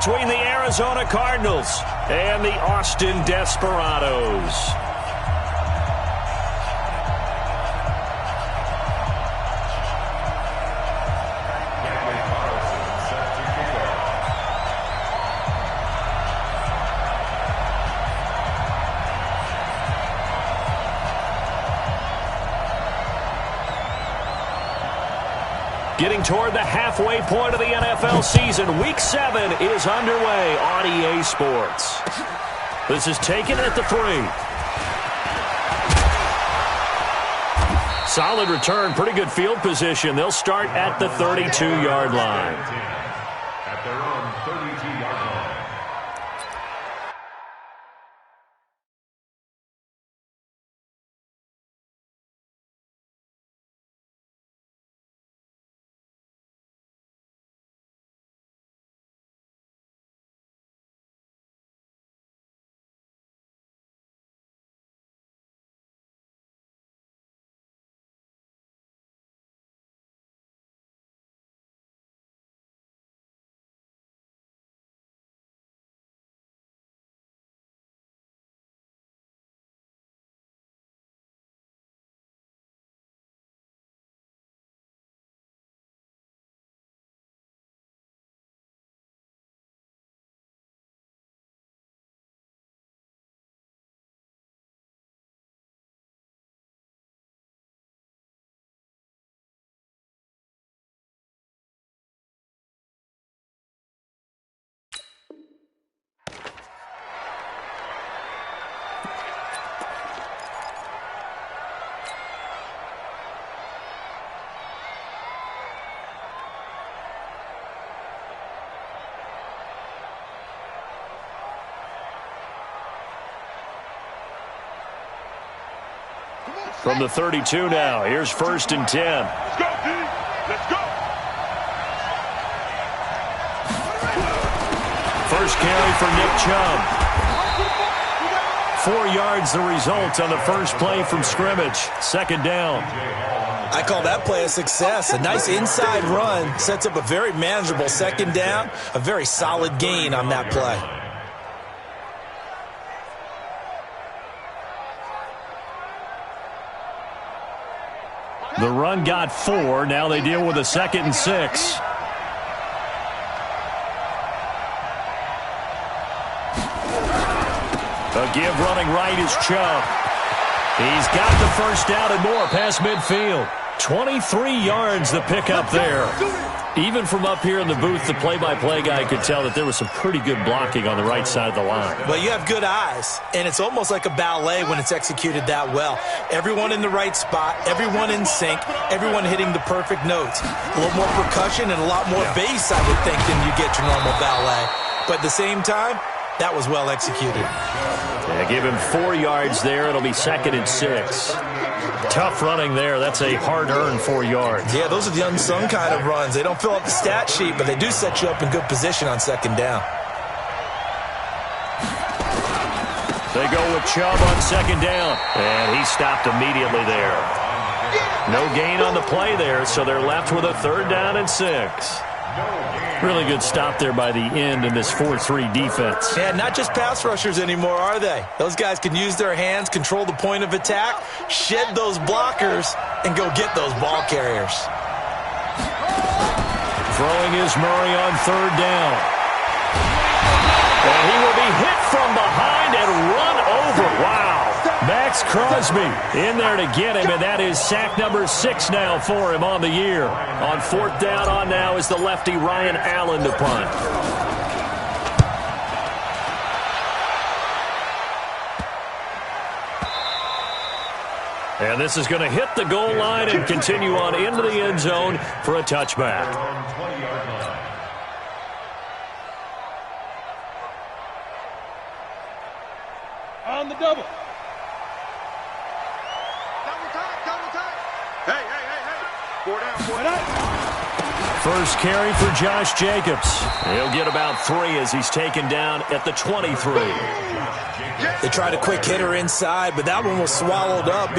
between the Arizona Cardinals and the Austin Desperados. Getting toward the halfway point of the NFL season, Week 7 is underway on EA Sports. This is taken at the 3. Solid return, pretty good field position. They'll start at the 32-yard line. At their own 32-yard line. From the 32 now, here's 1st and 10. Let's go, D. Let's go. First carry for Nick Chubb. 4 yards the result on the first play from scrimmage. 2nd down. I call that play a success. A nice inside run sets up a very manageable 2nd down. A very solid gain on that play. The run got 4. Now they deal with a 2nd and 6. A give running right is Chubb. He's got the first down and more past midfield. 23 yards the pickup there. Even from up here in the booth, the play-by-play guy could tell that there was some pretty good blocking on the right side of the line. Well, you have good eyes, and it's almost like a ballet when it's executed that well. Everyone in the right spot, everyone in sync, everyone hitting the perfect notes. A little more percussion and a lot more bass, I would think, than you get your normal ballet. But at the same time, that was well executed. Yeah, give him 4 yards there. It'll be 2nd and 6. Tough running there. That's a hard-earned 4 yards. Yeah, those are the unsung kind of runs. They don't fill up the stat sheet, but they do set you up in good position on 2nd down. They go with Chubb on 2nd down. And he stopped immediately there. No gain on the play there, so they're left with a 3rd down and 6. Really good stop there by the end in this 4-3 defense. Yeah, not just pass rushers anymore, are they? Those guys can use their hands, control the point of attack, shed those blockers, and go get those ball carriers. Throwing is Murray on 3rd down. And he will be hit from behind and run over. Wow. Max Crosby in there to get him, and that is sack number 6 now for him on the year. On 4th down on now is the lefty Ryan Allen to punt. And this is going to hit the goal line and continue on into the end zone for a touchback. On the double. Hey. 4 down, 4 down. First carry for Josh Jacobs. He'll get about 3 as he's taken down at the 23. They tried a quick hitter inside, but that one was swallowed up.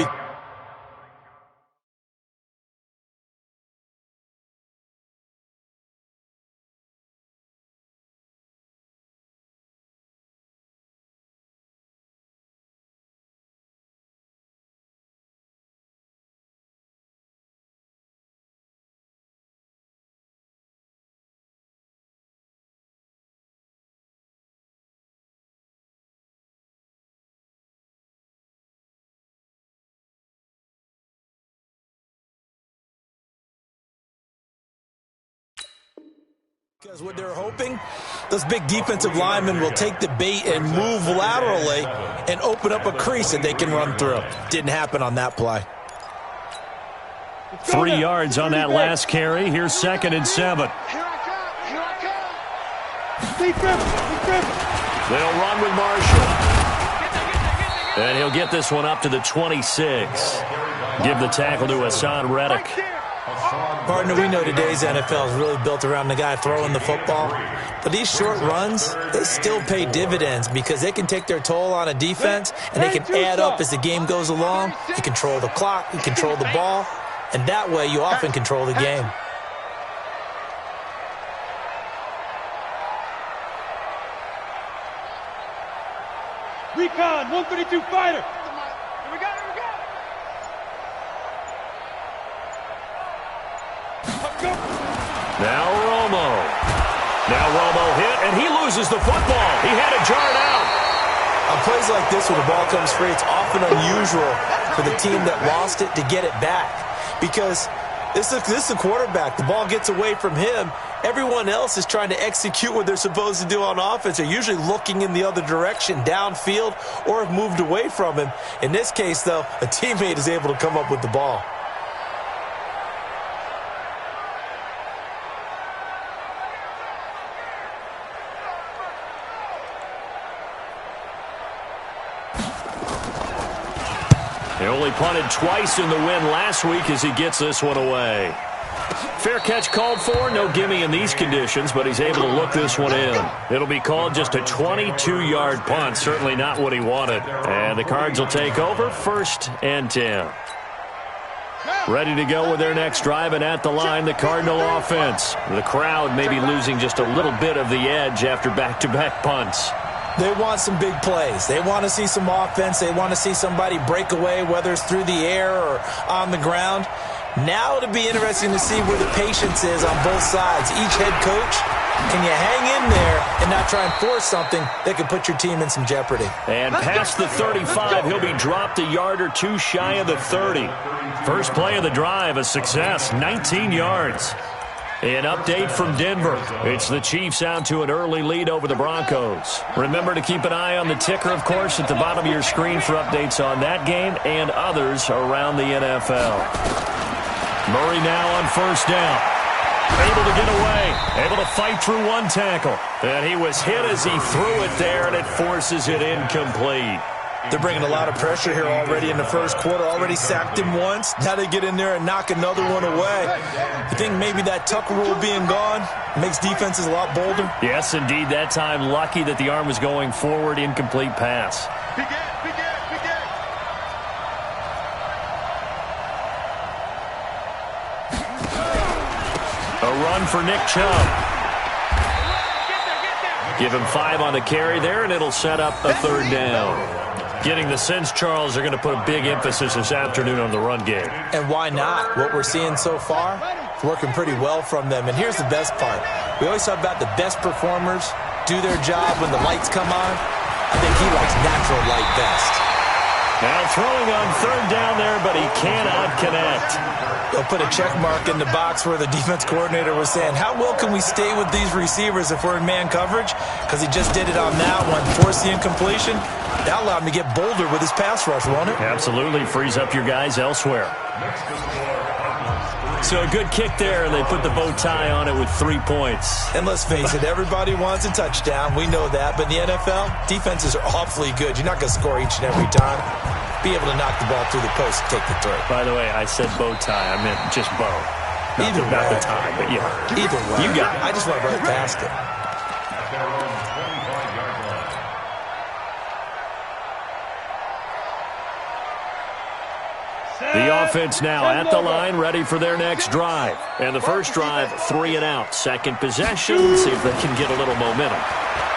Because what they're hoping, those big defensive linemen will take the bait and move laterally and open up a crease that they can run through. Didn't happen on that play. 3 yards on that last carry. Here's 2nd and 7. They'll run with Marshall. And he'll get this one up to the 26. Give the tackle to Hassan Reddick. Partner, we know today's NFL is really built around the guy throwing the football. But these short runs, they still pay dividends because they can take their toll on a defense and they can add up as the game goes along. You control the clock, you control the ball, and that way you often control the game. Recon, 132 fighter. Here we go, here we go. Now Romo. Now Romo hit, and he loses the football. He had it jarred out. On plays like this where the ball comes free, it's often unusual for the team that lost it to get it back. Because this is the quarterback. The ball gets away from him. Everyone else is trying to execute what they're supposed to do on offense. They're usually looking in the other direction, downfield, or have moved away from him. In this case, though, a teammate is able to come up with the ball. He only punted twice in the win last week as he gets this one away. Fair catch called for. No gimme in these conditions, but he's able to look this one in. It'll be called just a 22-yard punt. Certainly not what he wanted. And the Cards will take over 1st and 10. Ready to go with their next drive, and at the line, the Cardinal offense. The crowd may be losing just a little bit of the edge after back-to-back punts. They want some big plays. They want to see some offense. They want to see somebody break away, whether it's through the air or on the ground. Now it'll be interesting to see where the patience is on both sides. Each head coach, can you hang in there and not try and force something that could put your team in some jeopardy? And past the 35, he'll be dropped a yard or two shy of the 30. First play of the drive, a success, 19 yards. An update from Denver. It's the Chiefs out to an early lead over the Broncos. Remember to keep an eye on the ticker, of course, at the bottom of your screen for updates on that game and others around the NFL. Murray now on 1st down. Able to get away. Able to fight through one tackle. And he was hit as he threw it there, and it forces it incomplete. They're bringing a lot of pressure here already in the first quarter. Already sacked him once. Now they get in there and knock another one away. You think maybe that Tucker rule being gone makes defenses a lot bolder? Yes, indeed. That time lucky that the arm was going forward. Incomplete pass. A run for Nick Chubb. Give him 5 on the carry there, and it'll set up a 3rd down. Getting the sense, Charles, they're going to put a big emphasis this afternoon on the run game. And why not? What we're seeing so far, it's working pretty well from them. And here's the best part. We always talk about the best performers do their job when the lights come on. I think he likes natural light best. Now throwing on 3rd down there, but he cannot connect. They'll put a check mark in the box where the defense coordinator was saying, how well can we stay with these receivers if we're in man coverage? Because he just did it on that one, forced the incompletion. That allowed him to get bolder with his pass rush, won't it? Absolutely. Frees up your guys elsewhere. So a good kick there, and they put the bow tie on it with 3 points. And let's face it, everybody wants a touchdown. We know that. But in the NFL, defenses are awfully good. You're not going to score each and every time. Be able to knock the ball through the post and take the throw. By the way, I said bow tie. I meant just bow. Either way. Not the tie, but yeah. Either way. You got it. I just went right past it. The offense now at the line, ready for their next drive. And the first drive, 3 and out. Second possession, see if they can get a little momentum.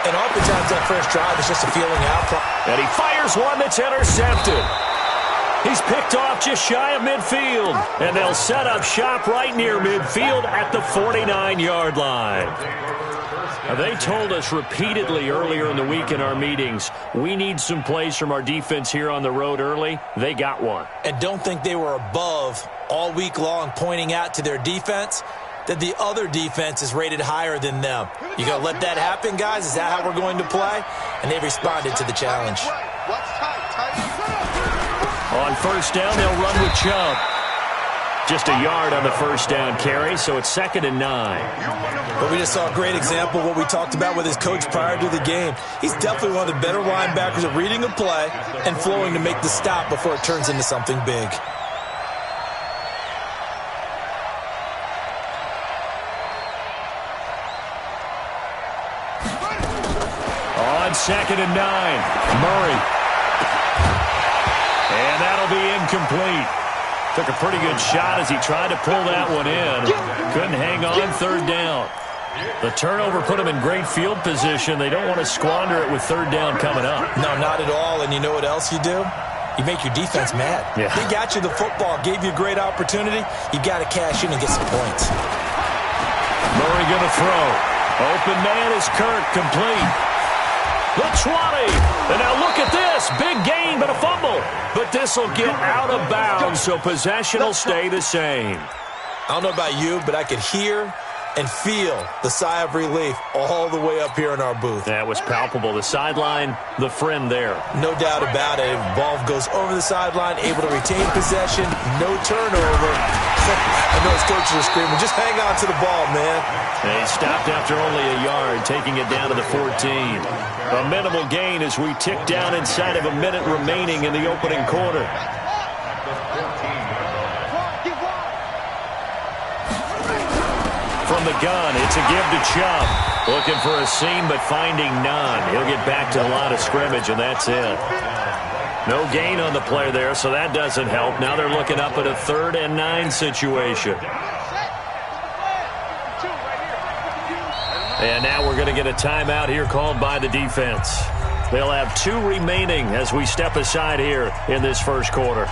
And oftentimes that first drive is just a feeling out. And he fires one that's intercepted. He's picked off just shy of midfield. And they'll set up shop right near midfield at the 49-yard line. Now, they told us repeatedly earlier in the week in our meetings, we need some plays from our defense here on the road early. They got one. And don't think they were above all week long pointing out to their defense. that the other defense is rated higher than them. You going to let that happen, guys? Is that how we're going to play? And they responded to the challenge. On first down, they'll run with Chubb. Just a yard on the first down carry, so it's 2nd and 9. But we just saw a great example of what we talked about with his coach prior to the game. He's definitely one of the better linebackers at reading a play and flowing to make the stop before it turns into something big. On 2nd and 9, Murray. And that'll be incomplete. Took a pretty good shot as he tried to pull that one in. Couldn't hang on 3rd down. The turnover put him in great field position. They don't want to squander it with 3rd down coming up. No, not at all. And you know what else you do? You make your defense mad. Yeah. They got you the football, gave you a great opportunity. You got to cash in and get some points. Murray going to throw. Open man is Kirk, complete. The 20. And now look at this. Big gain, but a fumble. But this will get out of bounds, so possession will stay the same. I don't know about you, but I could hear and feel the sigh of relief all the way up here in our booth. That was palpable. The sideline, the friend there. No doubt about it. Ball goes over the sideline, able to retain possession, no turnover. I know his coaches are screaming, just hang on to the ball, man. They stopped after only a yard, taking it down to the 14. A minimal gain as we tick down inside of a minute remaining in the opening quarter. From the gun, it's a give to Chubb. Looking for a seam, but finding none. He'll get back to the line of scrimmage, and that's it. No gain on the play there, so that doesn't help. Now they're looking up at a 3rd and 9 situation. And now we're going to get a timeout here called by the defense. They'll have 2 remaining as we step aside here in this first quarter.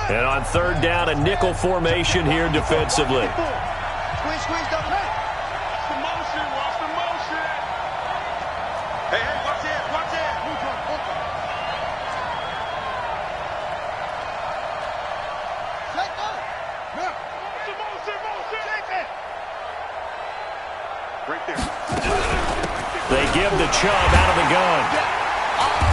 And on 3rd down, a nickel formation here defensively. Squeeze, double. Watch the motion. Hey, watch it. Take that. Motion. Take it. Right there. They give the Chubb out of the gun.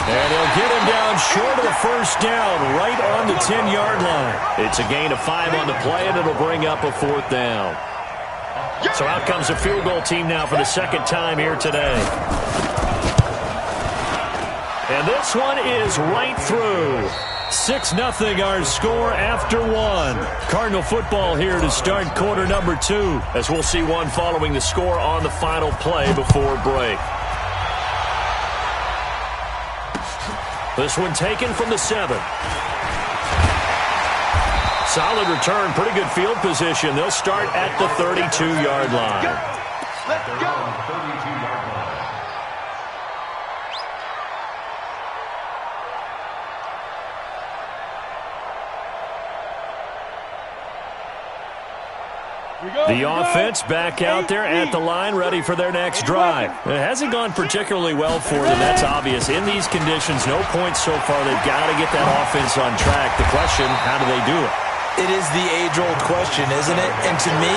And he'll get him down short of the first down, right on the 10-yard line. It's a gain of 5 on the play, and it'll bring up a 4th down. So out comes a field goal team now for the 2nd time here today. And this one is right through. 6-0 our score after 1. Cardinal football here to start quarter number 2, as we'll see one following the score on the final play before break. This one taken from the 7. Solid return, pretty good field position. They'll start at the 32-yard line. Let's go. The offense back out there at the line, ready for their next drive. It hasn't gone particularly well for them, that's obvious. In these conditions, no points so far. They've got to get that offense on track. The question, how do they do it? It is the age-old question, isn't it? And to me,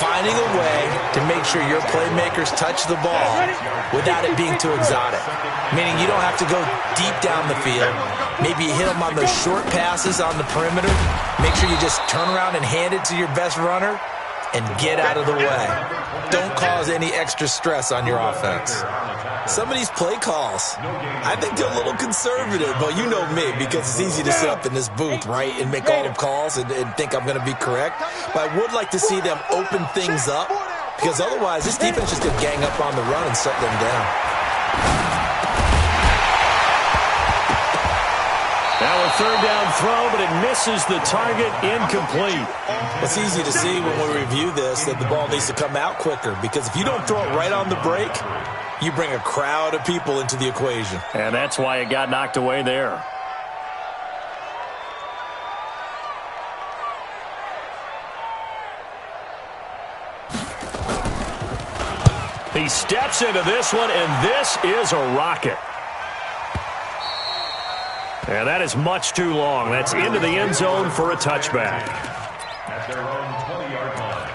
finding a way to make sure your playmakers touch the ball without it being too exotic. Meaning you don't have to go deep down the field. Maybe you hit them on those short passes on the perimeter. Make sure you just turn around and hand it to your best runner and get out of the way. Don't cause any extra stress on your offense. Some of these play calls, I think they're a little conservative, but you know me, because it's easy to sit up in this booth, right, and make all the calls and think I'm going to be correct. But I would like to see them open things up, because otherwise this defense is going to gang up on the run and shut them down. Now a 3rd down throw, but it misses the target, incomplete. It's easy to see when we review this that the ball needs to come out quicker, because if you don't throw it right on the break, you bring a crowd of people into the equation. And that's why it got knocked away there. He steps into this one, and this is a rocket. And that is much too long. That's into the end zone for a touchback. At their own 20-yard line.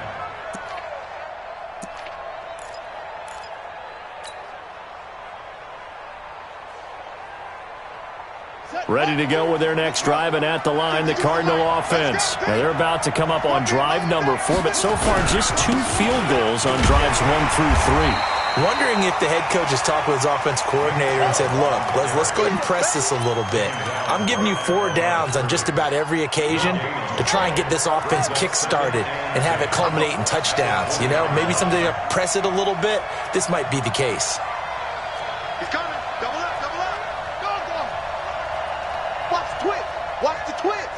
Ready to go with their next drive, and at the line, the Cardinal offense. Now, they're about to come up on drive number 4, but so far just 2 field goals on drives 1 through 3. Wondering if the head coach has talked with his offense coordinator and said, look, let's go ahead and press this a little bit. I'm giving you 4 downs on just about every occasion to try and get this offense kick-started and have it culminate in touchdowns. You know, maybe something to press it a little bit. This might be the case. He's coming. Double up, double up. Go, go. Watch the twist. Watch the twist.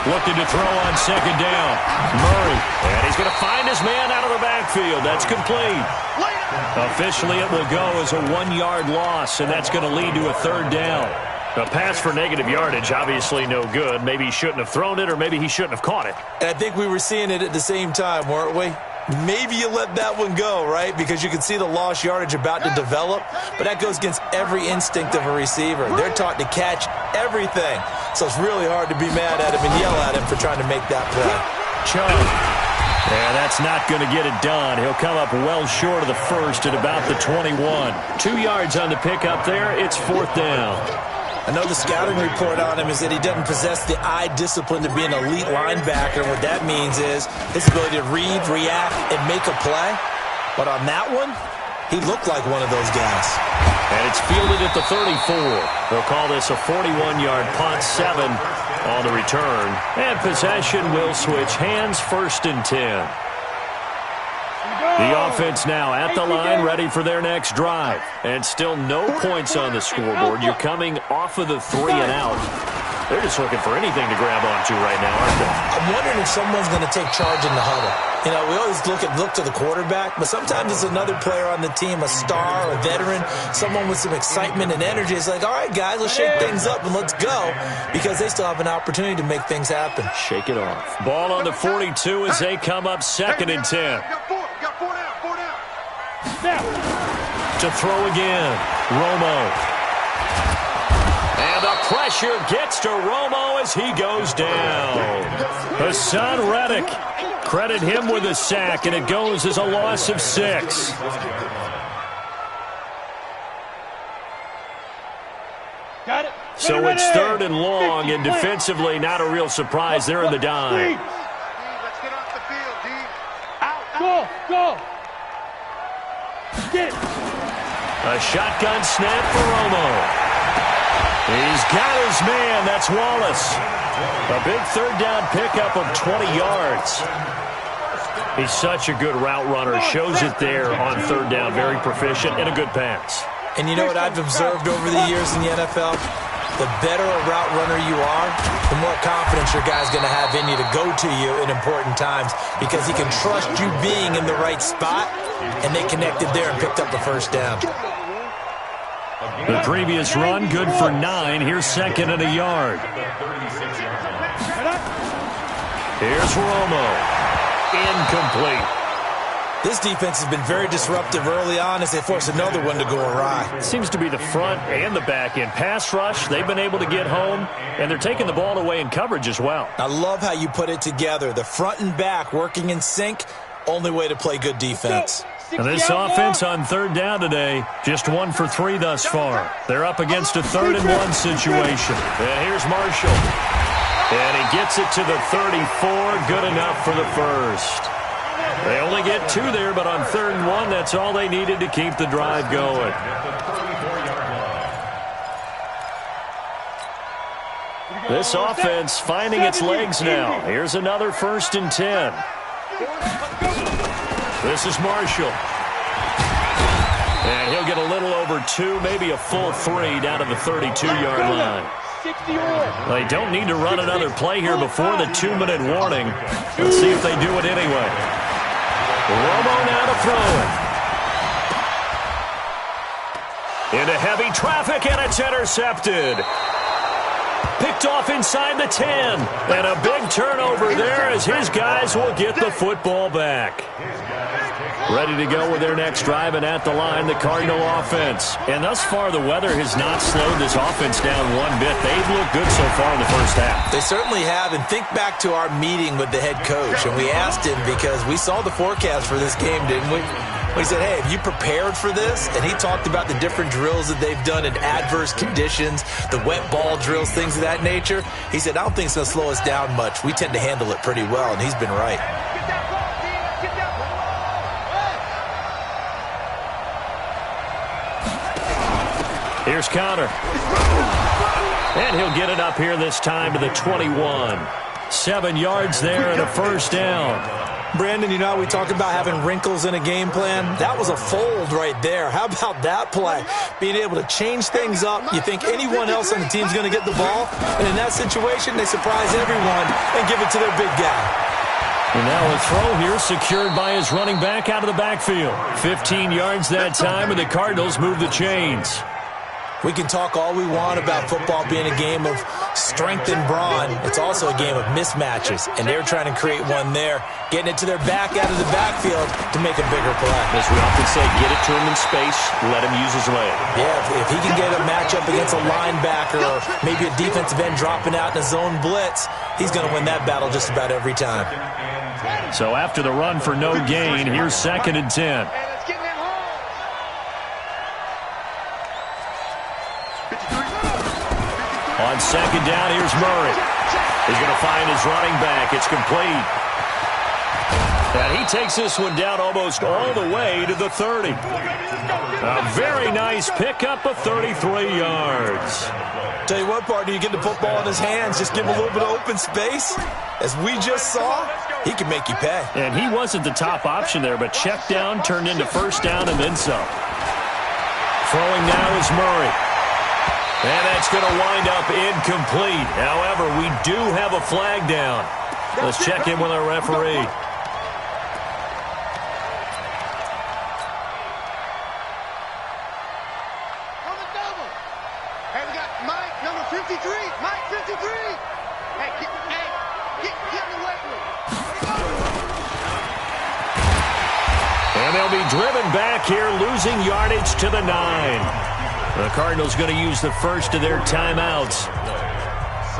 Looking to throw on second down. Murray. And he's going to find his man out of the backfield. That's complete. Officially, it will go as a 1-yard loss, and that's going to lead to a third down. A pass for negative yardage, obviously no good. Maybe he shouldn't have thrown it, or maybe he shouldn't have caught it. And I think we were seeing it at the same time, weren't we? Maybe you let that one go, right? Because you can see the lost yardage about to develop, but that goes against every instinct of a receiver. They're taught to catch everything, so it's really hard to be mad at him and yell at him for trying to make that play. Chubb. And that's not going to get it done. He'll come up well short of the first at about the 21. 2 yards on the pickup there. It's 4th down. I know the scouting report on him is that he doesn't possess the eye discipline to be an elite linebacker. What that means is his ability to read, react, and make a play. But on that one, he looked like one of those guys. And it's fielded at the 34. They'll call this a 41-yard punt, 7 on the return. And possession will switch hands, 1st and 10. The offense now at the line, ready for their next drive. And still no points on the scoreboard. You're coming off of the 3 and out. They're just looking for anything to grab onto right now, aren't they? I'm wondering if someone's going to take charge in the huddle. You know, we always look to the quarterback, but sometimes it's another player on the team, a star, a veteran, someone with some excitement and energy. It's like, all right, guys, let's shake things up and let's go, because they still have an opportunity to make things happen. Shake it off. Ball on the 42 as they come up 2nd and 10. Got 4 down. To throw again, Romo. And the pressure gets to Romo as he goes down. Hassan Reddick, credit him with a sack, and it goes as a loss of 6. Got it. So it's 3rd and long, and defensively not a real surprise. They're in the dime. Let's get off the field, D. Out. Go. Get. A shotgun snap for Romo. He's got his man. That's Wallace. A big 3rd down pickup of 20 yards. He's such a good route runner. Shows it there on 3rd down. Very proficient and a good pass. And you know what I've observed over the years in the NFL? The better a route runner you are, the more confidence your guy's going to have in you to go to you in important times, because he can trust you being in the right spot, and they connected there and picked up the 1st down. The previous run, good for 9. Here's 2nd and a yard. Here's Romo. Incomplete. This defense has been very disruptive early on as they force another one to go awry. Seems to be the front and the back end. Pass rush, they've been able to get home, and they're taking the ball away in coverage as well. I love how you put it together. The front and back working in sync, only way to play good defense. And this offense on 3rd down today, just 1 for 3 thus far. They're up against a 3rd and 1 situation. And here's Marshall. And he gets it to the 34, good enough for the 1st. They only get 2 there, but on 3rd and 1, that's all they needed to keep the drive going. This offense finding its legs now. Here's another 1st and 10. This is Marshall. And he'll get a little over 2, maybe a full 3 down to the 32-yard line. They don't need to run another play here before the 2-minute warning. Let's see if they do it anyway. Romo now to throw it. Into heavy traffic, and it's intercepted. Picked off inside the 10. And a big turnover there as his guys will get the football back. Ready to go with their next drive, and at the line, the Cardinal offense. And thus far, the weather has not slowed this offense down one bit. They've looked good so far in the first half. They certainly have, and think back to our meeting with the head coach, and we asked him because we saw the forecast for this game, didn't we? We said, hey, have you prepared for this? And he talked about the different drills that they've done in adverse conditions, the wet ball drills, things of that nature. He said, I don't think it's going to slow us down much. We tend to handle it pretty well, and he's been right. Here's Connor. And he'll get it up here this time to the 21. 7 yards there and a first down. Brandon, you know how we talk about having wrinkles in a game plan? That was a fold right there. How about that play? Being able to change things up. You think anyone else on the team's going to get the ball? And in that situation, they surprise everyone and give it to their big guy. And now a throw here secured by his running back out of the backfield. 15 yards that time, and the Cardinals move the chains. We can talk all we want about football being a game of strength and brawn. It's also a game of mismatches, and they're trying to create one there, getting it to their back out of the backfield to make a bigger play. As we often say, get it to him in space, let him use his leg. Yeah, if he can get a matchup against a linebacker or maybe a defensive end dropping out in a zone blitz, he's going to win that battle just about every time. So after the run for no gain, here's 2nd and 10. On 2nd down, here's Murray. He's going to find his running back. It's complete. And he takes this one down almost all the way to the 30. A very nice pickup of 33 yards. Tell you what, partner, you get the football in his hands, just give him a little bit of open space. As we just saw, he can make you pay. And he wasn't the top option there, but check down turned into first down and then some. Throwing now is Murray. And that's going to wind up incomplete. However, we do have a flag down. Let's check in with our referee. On the double. Hey, we got Mike, number 53. Mike, 53. Hey, get in the weight room. And they'll be driven back here, losing yardage to the 9. The Cardinals going to use the first of their timeouts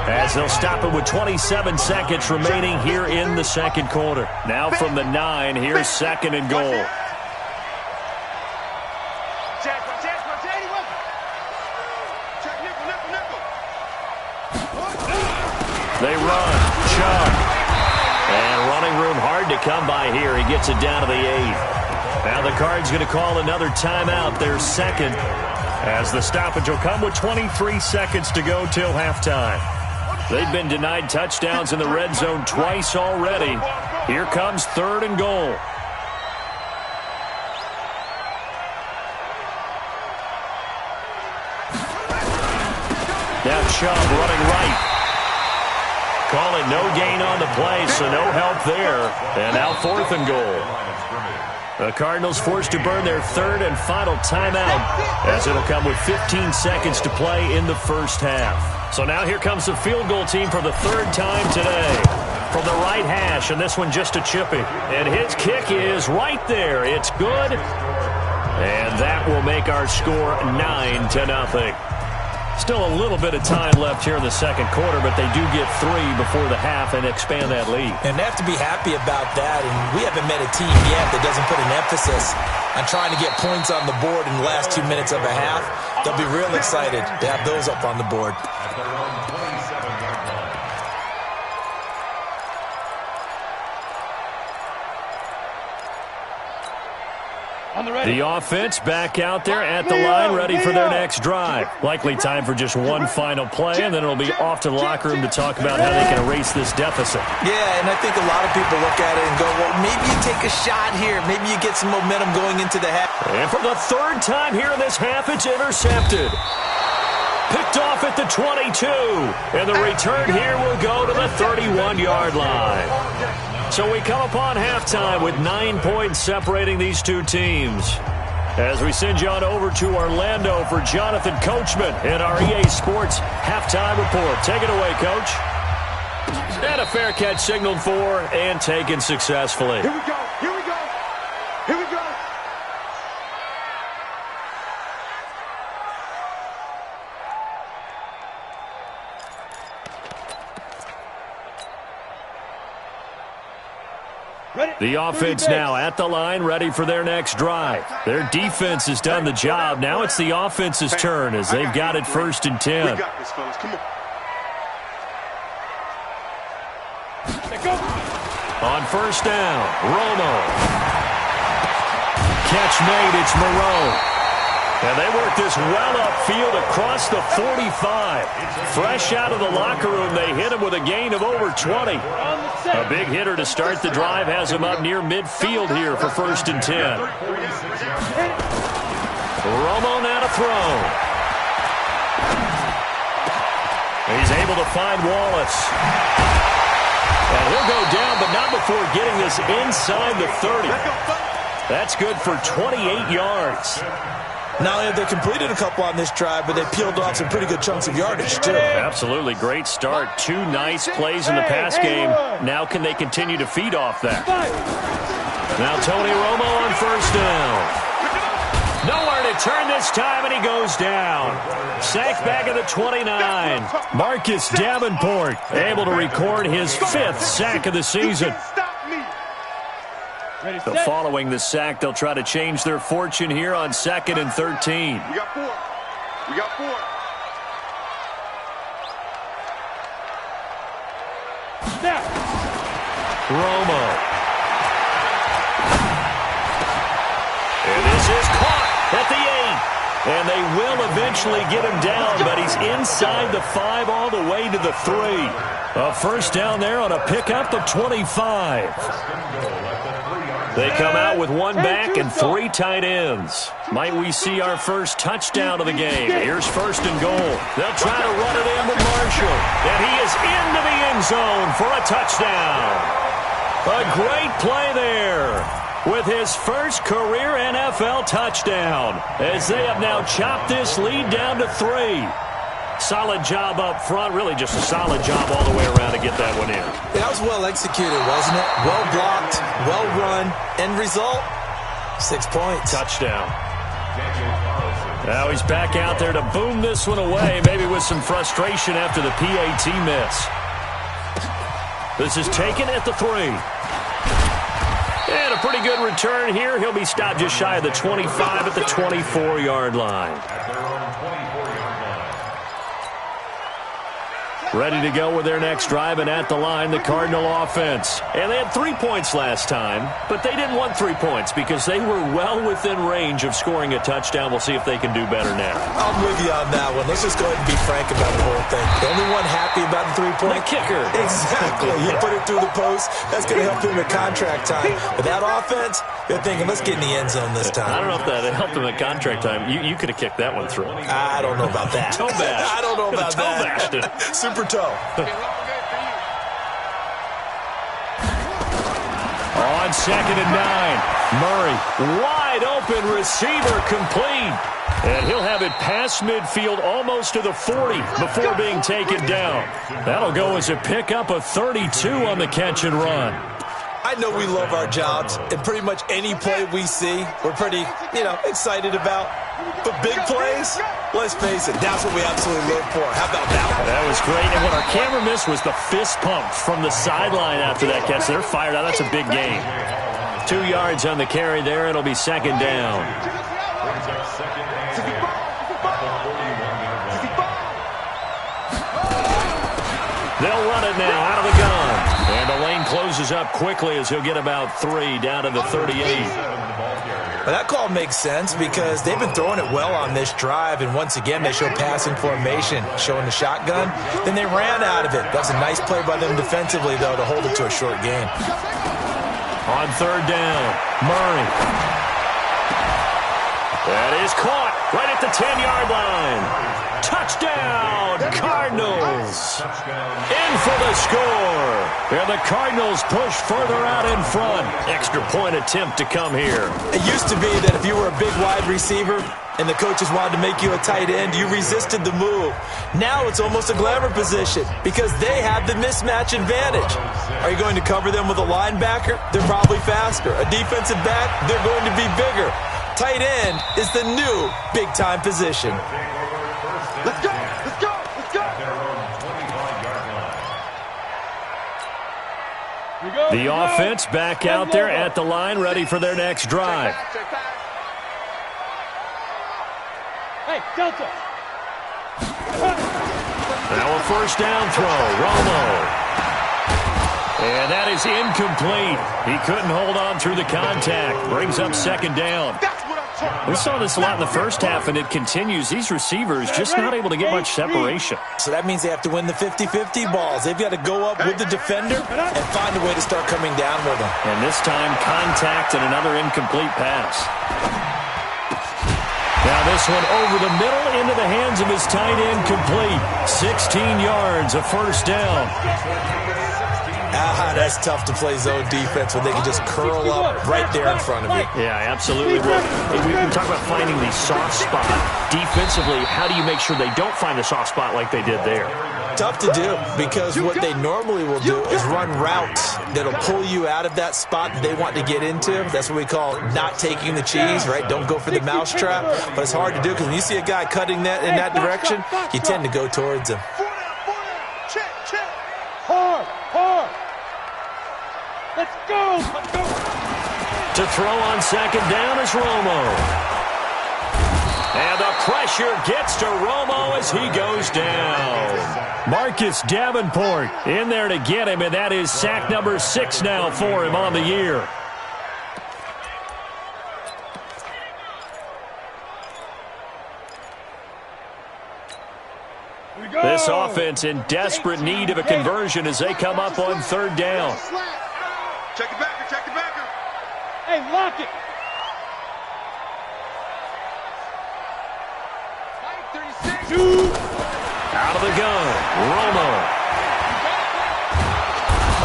as they'll stop it with 27 seconds remaining here in the second quarter. Now from the 9, here's 2nd and goal. They run. Chubb. And running room hard to come by here. He gets it down to the 8. Now the Cards going to call another timeout, their second, as the stoppage will come with 23 seconds to go till halftime. They've been denied touchdowns in the red zone twice already. Here comes 3rd and goal. Now Chubb running right. Call it no gain on the play, so no help there. And now 4th and goal. The Cardinals forced to burn their 3rd and final timeout, as it'll come with 15 seconds to play in the first half. So now here comes the field goal team for the 3rd time today. From the right hash, and this one just a chippy. And his kick is right there. It's good. And that will make our score 9-0. Still a little bit of time left here in the second quarter, but they do get 3 before the half and expand that lead. And they have to be happy about that, and we haven't met a team yet that doesn't put an emphasis on trying to get points on the board in the last 2 minutes of a half. They'll be real excited to have those up on the board. The offense back out there at the line, ready for their next drive. Likely time for just one final play, and then it'll be off to the locker room to talk about how they can erase this deficit. Yeah, and I think a lot of people look at it and go, well, maybe you take a shot here. Maybe you get some momentum going into the half. And for the 3rd time here in this half, it's intercepted. Picked off at the 22. And the return here will go to the 31-yard line. So we come upon halftime with 9 points separating these two teams. As we send you on over to Orlando for Jonathan Coachman in our EA Sports Halftime Report. Take it away, Coach. And a fair catch signaled for and taken successfully. Here we go. Here we go. Here we go. The offense now at the line, ready for their next drive. Their defense has done the job. Now it's the offense's turn as they've got it 1st and 10. We got this, fellas. Come on. On 1st down, Romo. Catch made, it's Moreau. And they work this well upfield across the 45. Fresh out of the locker room, they hit him with a gain of over 20. A big hitter to start the drive has him up near midfield here for 1st and 10. Romo now to throw. He's able to find Wallace. And he'll go down, but not before getting this inside the 30. That's good for 28 yards. Not only have they completed a couple on this drive, but they peeled off some pretty good chunks of yardage, too. Absolutely. Great start. 2 nice plays in the pass game. Now can they continue to feed off that? Now Tony Romo on 1st down. Nowhere to turn this time, and he goes down. Sacked back at the 29. Marcus Davenport able to record his 5th sack of the season. So following the sack, they'll try to change their fortune here on 2nd and 13. We got 4. We got 4. Snap. Romo. And this is caught at the 8. And they will eventually get him down, but he's inside the 5 all the way to the 3. A 1st down there on a pickup of 25. They come out with 1 back and 3 tight ends. Might we see our first touchdown of the game? Here's 1st and goal. They'll try to run it in with Marshall. And he is into the end zone for a touchdown. A great play there with his first career NFL touchdown, as they have now chopped this lead down to 3. Solid job up front, really just a solid job all the way around to get that one in. That was well executed, wasn't it? Well blocked, well run. End result, 6 points. Touchdown. Now he's back out there to boom this one away, maybe with some frustration after the PAT miss. This is taken at the 3. And a pretty good return here. He'll be stopped just shy of the 25 at the 24-yard line. Ready to go with their next drive, and at the line, the Cardinal offense. And they had 3 points last time, but they didn't want 3 points because they were well within range of scoring a touchdown. We'll see if they can do better now. I'm with you on that one. Let's just go ahead and be frank about the whole thing. The only one happy about the 3-point? The kicker. Exactly. You put it through the post. That's going to help him at contract time. But that offense, they're thinking, let's get in the end zone this time. I don't know if that helped him at contract time. You could have kicked that one through. I don't know about that. Toe bash. I don't know about toe that. Bashed it. Super toe. On 2nd and 9, Murray, wide open receiver, complete. And he'll have it past midfield almost to the 40 before being taken down. That'll go as a pickup of 32 on the catch and run. I know we love our jobs, and pretty much any play we see, we're pretty, excited about. But big plays, let's face it, that's what we absolutely live for. How about that one? That was great, and what our camera missed was the fist pump from the sideline after that catch. They're fired out. That's a big gain. 2 yards on the carry there. It'll be 2nd down. They'll run it now out of the gun. And the lane closes up quickly as he'll get about 3 down to the 38. Well, that call makes sense because they've been throwing it well on this drive, and once again they show passing formation, showing the shotgun. Then they ran out of it. That was a nice play by them defensively, though, to hold it to a short gain. On 3rd down, Murray. That is caught right at the 10-yard line. Touchdown, Cardinals. In for the score. And the Cardinals push further out in front. Extra point attempt to come here. It used to be that if you were a big wide receiver and the coaches wanted to make you a tight end, you resisted the move. Now it's almost a glamour position because they have the mismatch advantage. Are you going to cover them with a linebacker? They're probably faster. A defensive back? They're going to be bigger. Tight end is the new big-time position. Let's go! Let's go! Let's go! Their own 25-yard line. We go! The offense back out there at the line, ready for their next drive. Hey, Delta. Now a first down throw, Romo. And that is incomplete. He couldn't hold on through the contact. Brings up second down. We saw this a lot in the first half, and it continues. These receivers just not able to get much separation. So that means they have to win the 50-50 balls. They've got to go up with the defender and find a way to start coming down with them. And this time, contact and another incomplete pass. Now this one over the middle into the hands of his tight end, complete. 16 yards, a first down. That's tough to play zone defense when they can just curl up right there in front of you. Yeah, absolutely. Well, we can talk about finding the soft spot. Defensively, how do you make sure they don't find the soft spot like they did there? Tough to do, because what they normally will do is run routes that'll pull you out of that spot that they want to get into. That's what we call not taking the cheese, right? Don't go for the mousetrap. But it's hard to do, because when you see a guy cutting that in that direction, you tend to go towards him. Hard. Let's go. To throw on second down is Romo. And the pressure gets to Romo as he goes down. Marcus Davenport in there to get him, and that is sack number 6 now for him on the year. This offense in desperate need of a conversion as they come up on third down. Check the backer. Hey, lock it. 36. Out of the gun, Romo.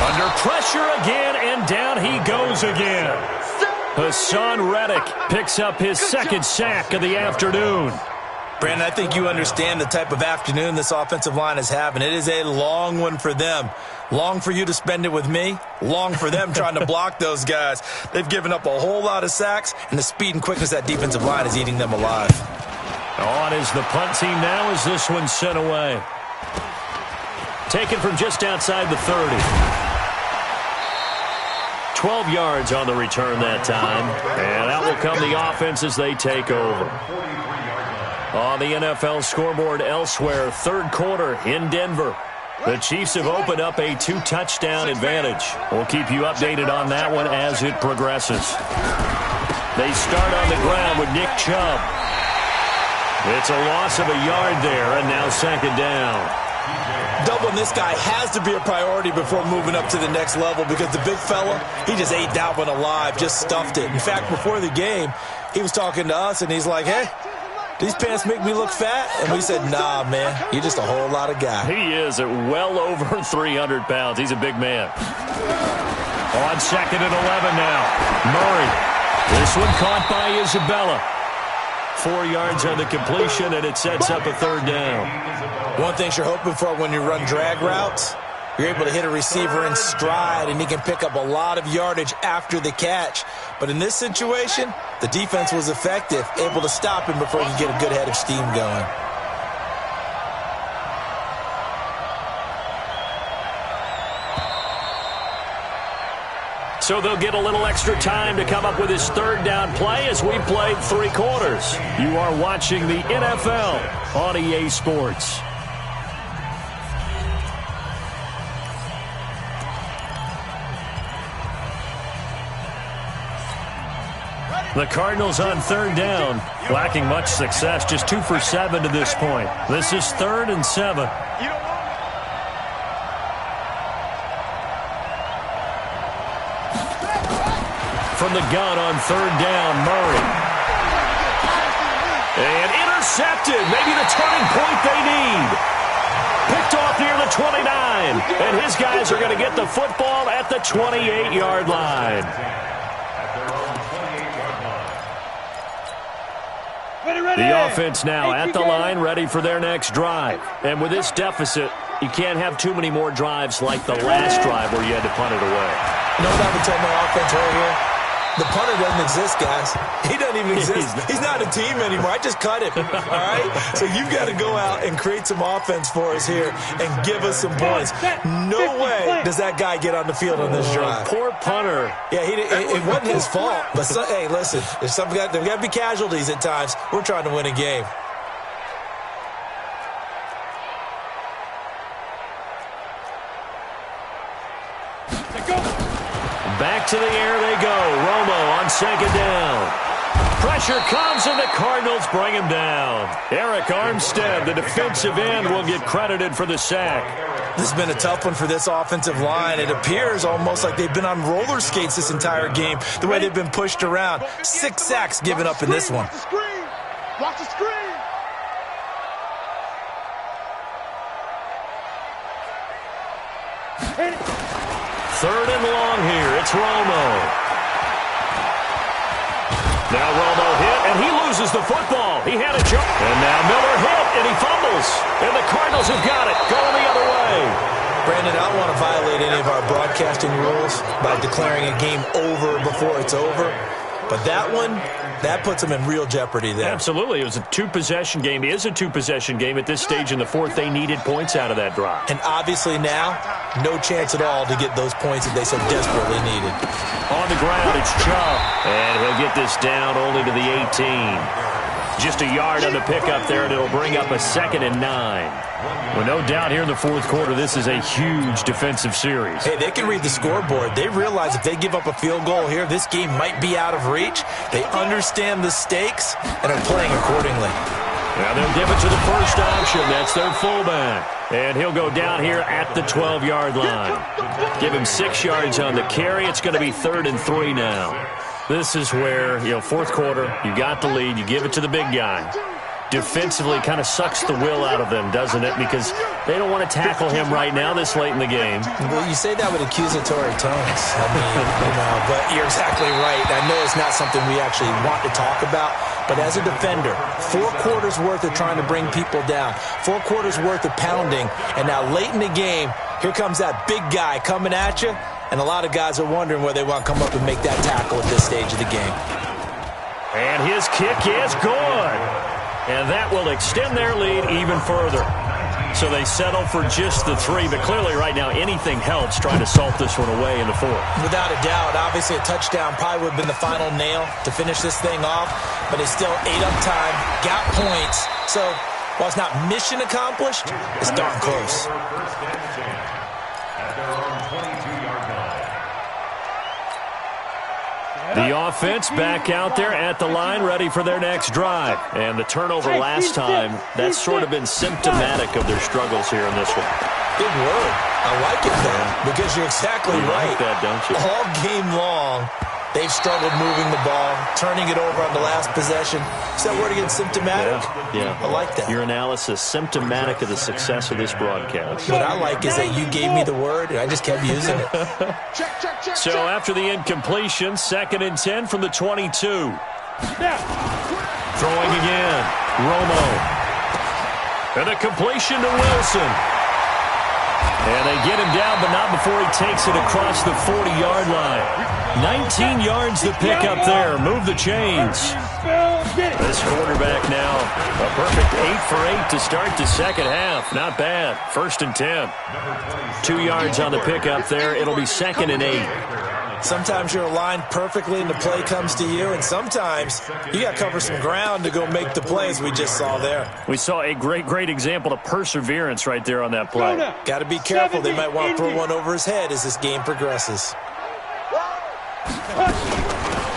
Under pressure again, and down he goes again. Hassan Reddick picks up his second sack of the afternoon. Brandon, I think you understand the type of afternoon this offensive line is having. It is a long one for them. Long for you to spend it with me. Long for them trying to block those guys. They've given up a whole lot of sacks, and the speed and quickness of that defensive line is eating them alive. On is the punt team now as this one's sent away. Taken from just outside the 30. 12 yards on the return that time. And out will come the offense as they take over. On the NFL scoreboard elsewhere, third quarter in Denver. The Chiefs have opened up a 2-touchdown advantage. We'll keep you updated on that one as it progresses. They start on the ground with Nick Chubb. It's a loss of a yard there, and now second down. Doubling this guy has to be a priority before moving up to the next level, because the big fella, he just ate that one alive, just stuffed it. In fact, before the game, he was talking to us, and he's like, hey, these pants make me look fat? And we said, nah, man, you're just a whole lot of guy. He is at well over 300 pounds. He's a big man. On second and 11 now. Murray. This one caught by Isabella. 4 yards on the completion, and it sets up a third down. One thing you're hoping for when you run drag routes, you're able to hit a receiver in stride, and he can pick up a lot of yardage after the catch. But in this situation, the defense was effective, able to stop him before he could get a good head of steam going. So they'll get a little extra time to come up with his third down play as we played 3 quarters. You are watching the NFL on EA Sports. The Cardinals on third down, lacking much success, just 2 for 7 to this point. This is 3rd and 7. From the gun on third down, Murray. And intercepted, maybe the turning point they need. Picked off near the 29, and his guys are going to get the football at the 28-yard line. The offense now at the line, ready for their next drive. And with this deficit, you can't have too many more drives like the last drive where you had to punt it away. You know what I would tell my offense right here? The punter doesn't exist, guys. He doesn't even exist. He's not a team anymore. I just cut him, all right? So you've got to go out and create some offense for us here and give us some points. No way does that guy get on the field on this drive. Poor punter. Yeah, it wasn't his fault. But, hey, listen, there's got to be casualties at times. We're trying to win a game. Back to the air they go. Romo on second down. Pressure comes, and the Cardinals bring him down. Eric Armstead, the defensive end, will get credited for the sack. This has been a tough one for this offensive line. It appears almost like they've been on roller skates this entire game, the way they've been pushed around. 6 sacks given up in this one. Watch the screen. Watch the screen. Third and long here. It's Romo. Now Romo hit, and he loses the football. He had a jump. And now Miller hit, and he fumbles. And the Cardinals have got it. Going the other way. Brandon, I don't want to violate any of our broadcasting rules by declaring a game over before it's over. But that one, that puts them in real jeopardy there. Absolutely. It was a two-possession game. It is a two-possession game at this stage in the fourth. They needed points out of that drive. And obviously now, no chance at all to get those points that they so desperately needed. On the ground, it's Chubb. And he'll get this down only to the 18. Just a yard on the pickup there, and it'll bring up a 2nd and 9. Well, no doubt here in the fourth quarter, this is a huge defensive series. Hey, they can read the scoreboard. They realize if they give up a field goal here, this game might be out of reach. They understand the stakes and are playing accordingly. Now they'll give it to the first option. That's their fullback. And he'll go down here at the 12-yard line. Give him 6 yards on the carry. It's going to be 3rd and 3 now. This is where, fourth quarter, you got the lead. You give it to the big guy. Defensively kind of sucks the will out of them, doesn't it? Because they don't want to tackle him right now this late in the game. Well, you say that with accusatory tones. I mean, but you're exactly right. I know it's not something we actually want to talk about, but as a defender, 4 quarters worth of trying to bring people down, 4 quarters worth of pounding, and now late in the game, here comes that big guy coming at you, and a lot of guys are wondering where they want to come up and make that tackle at this stage of the game. And his kick is good. And that will extend their lead even further. So they settle for just the 3, but clearly right now anything helps trying to salt this one away in the fourth. Without a doubt, obviously a touchdown probably would have been the final nail to finish this thing off, but it's still 8 up time, got points. So while it's not mission accomplished, it's darn close. The offense back out there at the line, ready for their next drive. And the turnover last time, that's sort of been symptomatic of their struggles here in this one. Good word. I like it, though, because you're exactly right. You like that, don't you? All game long, they've struggled moving the ball, turning it over on the last possession. Is that word again, symptomatic? Yeah. I like that. Your analysis, symptomatic of the success of this broadcast. What I like is that you gave me the word, and I just kept using it. So after the incompletion, 2nd and 10 from the 22. Throwing again. Romo. And a completion to Wilson. And they get him down, but not before he takes it across the 40-yard line. 19 yards to pick up there. Move the chains. This quarterback now, a perfect 8 for 8 to start the second half. Not bad. 1st and 10. 2 yards on the pickup there. It'll be 2nd and 8. Sometimes you're aligned perfectly and the play comes to you, and sometimes you got to cover some ground to go make the plays we just saw there. We saw a great example of perseverance right there on that play. Got to be careful. They might want to throw one over his head as this game progresses.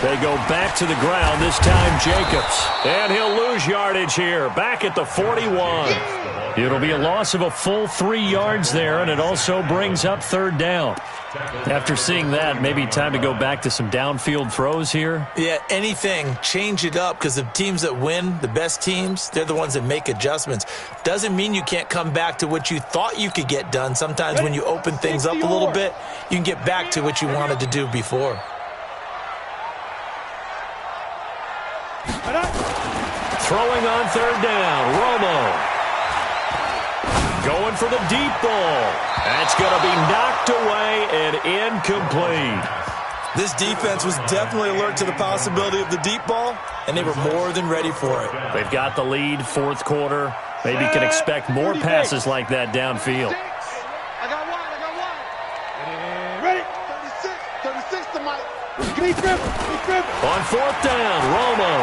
They go back to the ground, this time Jacobs. And he'll lose yardage here, back at the 41. It'll be a loss of a full 3 yards there, and it also brings up 3rd down. After seeing that, maybe time to go back to some downfield throws here. Yeah, anything, change it up, because the teams that win, the best teams, they're the ones that make adjustments. Doesn't mean you can't come back to what you thought you could get done. Sometimes when you open things up a little bit, you can get back to what you wanted to do before. Throwing on 3rd down, Romo. Going for the deep ball. That's going to be knocked away and incomplete. This defense was definitely alert to the possibility of the deep ball, and they were more than ready for it. They've got the lead, fourth quarter. Maybe can expect more passes like that downfield. I got one. Ready? 36 to Mike. He's dribbling. On fourth down, Romo.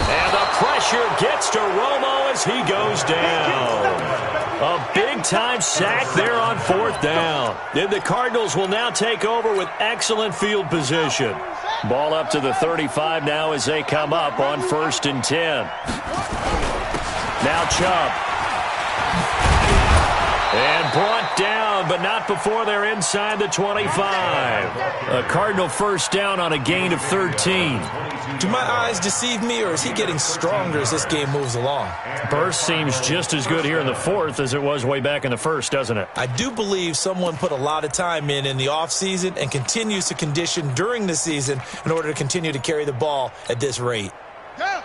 And the pressure gets to Romo as he goes down. A big-time sack there on fourth down. And the Cardinals will now take over with excellent field position. Ball up to the 35 now as they come up on 1st and 10. Now Chubb. And brought down, but not before they're inside the 25. A Cardinal first down on a gain of 13. Do my eyes deceive me, or is he getting stronger as this game moves along? Burst seems just as good here in the fourth as it was way back in the first, doesn't it? I do believe someone put a lot of time in the offseason and continues to condition during the season in order to continue to carry the ball at this rate. Yeah,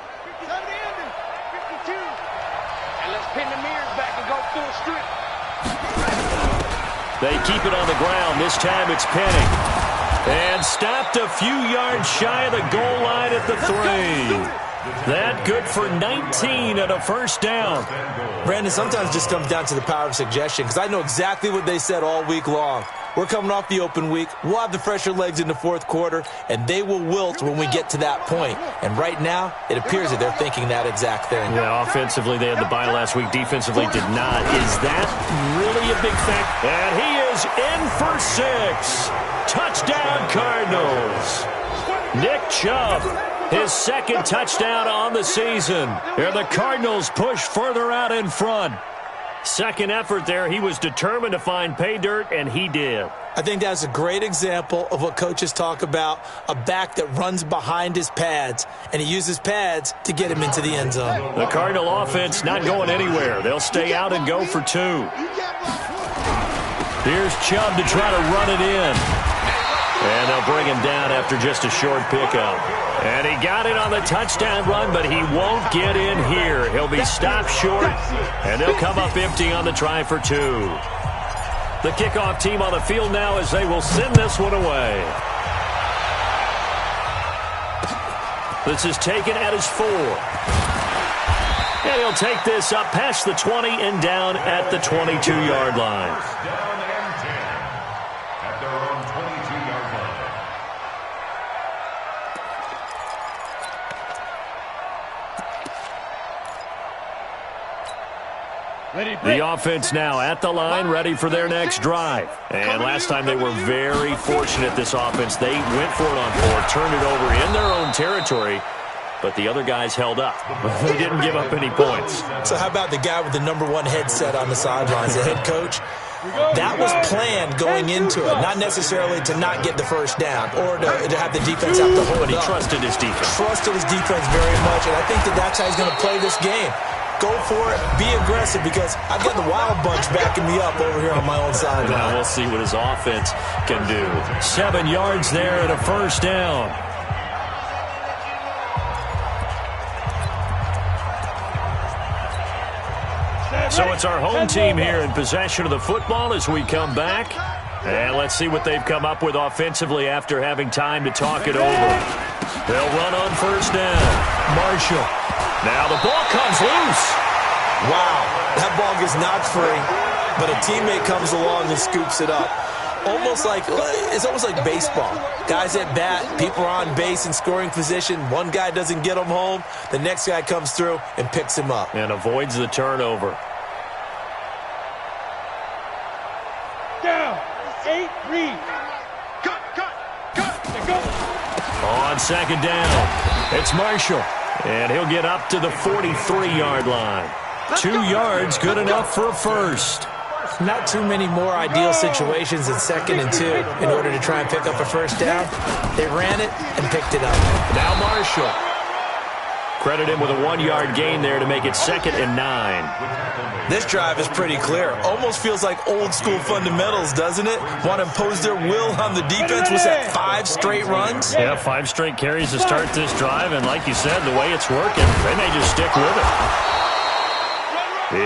52. And let's pin the mirrors back and go full strip. They keep it on the ground. This time it's Penny. And stopped a few yards shy of the goal line at the 3. That good for 19 and a first down. Brandon, sometimes it just comes down to the power of suggestion, because I know exactly what they said all week long. We're coming off the open week. We'll have the fresher legs in the fourth quarter, and they will wilt when we get to that point. And right now, it appears that they're thinking that exact thing. Yeah, offensively, they had the bye last week. Defensively, did not. Is that really a big fact? And he is in for 6. Touchdown, Cardinals. Nick Chubb, his second touchdown on the season. And the Cardinals push further out in front. Second effort there, he was determined to find pay dirt, and he did. I think that's a great example of what coaches talk about, a back that runs behind his pads, and he uses pads to get him into the end zone. The Cardinal offense not going anywhere. They'll stay out and go for 2. Here's Chubb to try to run it in. And they'll bring him down after just a short pickup. And he got it on the touchdown run, but he won't get in here. He'll be stopped short, and they'll come up empty on the try for 2. The kickoff team on the field now as they will send this one away. This is taken at his 4. And he'll take this up past the 20 and down at the 22-yard line. The offense now at the line, ready for their next drive. And last time they were very fortunate, this offense. They went for it on 4, turned it over in their own territory, but the other guys held up. They didn't give up any points. So how about the guy with the #1 headset on the sidelines, the head coach? That was planned going into it, not necessarily to not get the first down or to have the defense have to hold But he up. trusted his defense. Trusted his defense very much, and I think that's how he's going to play this game. Go for it. Be aggressive, because I've got the Wild Bunch backing me up over here on my own sideline. Now we'll see what his offense can do. 7 yards there and a first down. So it's our home team here in possession of the football as we come back. And let's see what they've come up with offensively after having time to talk it over. They'll run on first down. Marshall. Now the ball comes loose. Wow, that ball gets knocked free, but a teammate comes along and scoops it up. It's almost like baseball. Guys at bat, people are on base in scoring position. One guy doesn't get him home. The next guy comes through and picks him up. And avoids the turnover. Down. 8, read. Cut. Go. On second down, it's Marshall. And he'll get up to the 43-yard line. 2 yards, good enough for a first. Not too many more ideal situations in 2nd and 2 in order to try and pick up a first down. They ran it and picked it up. Now Marshall. Credit him with a 1-yard gain there to make it 2nd and 9. This drive is pretty clear. Almost feels like old school fundamentals, doesn't it? Want to impose their will on the defense. Was that 5 straight runs? Yeah, 5 straight carries to start this drive. And like you said, the way it's working, they may just stick with it.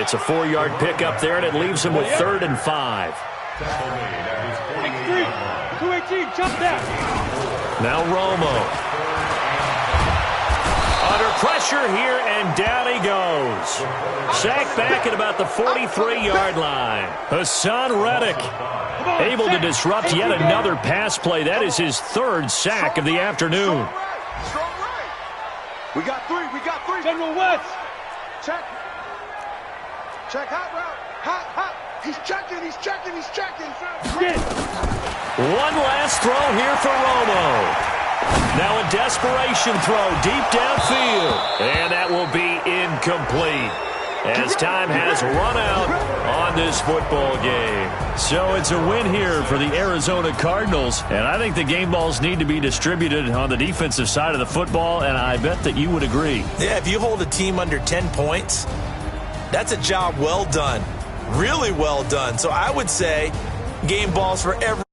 It's a 4-yard pickup there, and it leaves them with 3rd and 5. 218, jump that. Now Romo. Under pressure here, and down he goes. Sacked back at about the 43-yard line. Hassan Reddick able to disrupt yet another pass play. That is his third sack of the afternoon. Strong right. We got three. General West. Check hot route. Hot. He's checking. One last throw here for Romo. Now a desperation throw deep downfield. And that will be incomplete, as time has run out on this football game. So it's a win here for the Arizona Cardinals. And I think the game balls need to be distributed on the defensive side of the football, and I bet that you would agree. Yeah, if you hold a team under 10 points, that's a job well done. Really well done. So I would say game balls for every